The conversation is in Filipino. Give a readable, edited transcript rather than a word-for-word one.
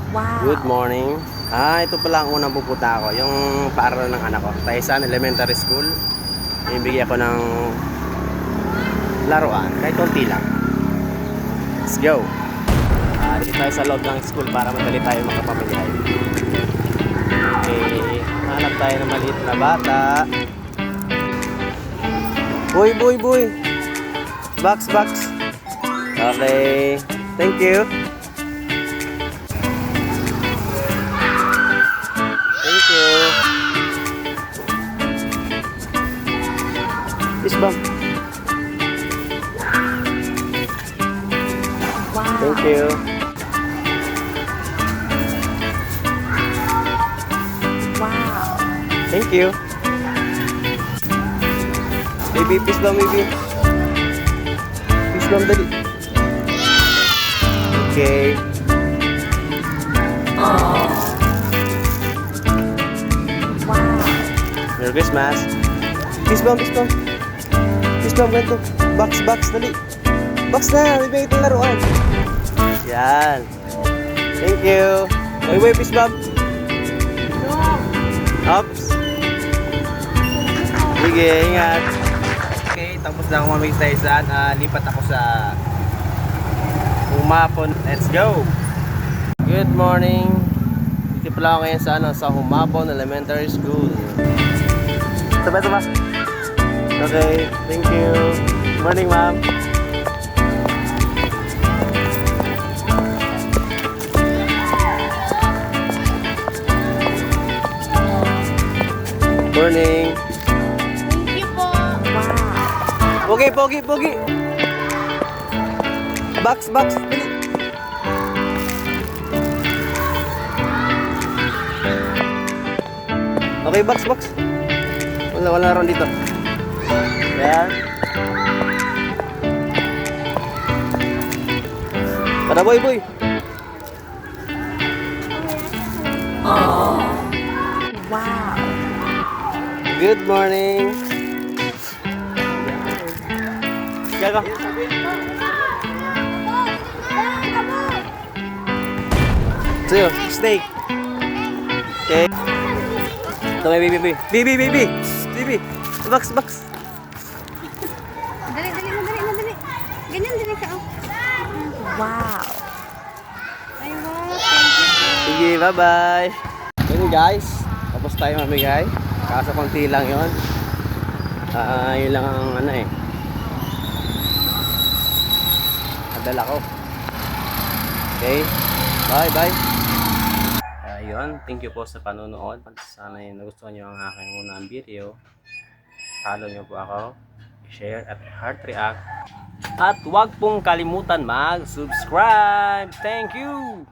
Wow. Good morning. Ito pala ang unang pupunta ako. Yung paaralan ng anak ko. Taysan Elementary School. Ibigay ako ng laruan. Kahit konti lang. Let's go. Dito tayo sa loob ng school para madali tayo makapamilya. Okay. Hanap tayo ng maliit na bata. Boy. Box. Okay. Thank you. Thank you. Fish bomb. Wow. Thank you. Wow. Thank you. Baby, fish bomb, baby. Fish bomb, dali. Okay. Wow. Merry Christmas. Fish bomb. Fish bomb, ganito. Box, dali. Box na, bibigay itong laruan. Yan. Thank you. Boy, fish bomb. Oops. Sige, ingat. Okay, tapos na ako mamig sa isan. Lipat ako sa Humapon. Let's go. Good morning. Dito pala ako ngayon sa Humapon Elementary School. Sabay. Okay, thank you. Morning, ma'am. Morning. Thank you po. Wow. Pogi. Box. Dali. Okay, box. Wala ron dito. Yan. Para boy. Oh. Wow. Good morning. Gaga. Sa'yo, snake. Okay. Ito may baby. Baby. Box. Dali. Ganyan, dali ka. Wow. Ay, wow. Thank you po. Sige, bye-bye. Yun guys, tapos tayo mamigay. Kaso konti lang yun. Yun lang ang nadala ko. Okay, bye. Ayun, thank you po sa panonood. Sana nagustuhan nyo ang aking unang video. Follow nyo po ako, share at heart react. At huwag pong kalimutan mag-subscribe. Thank you!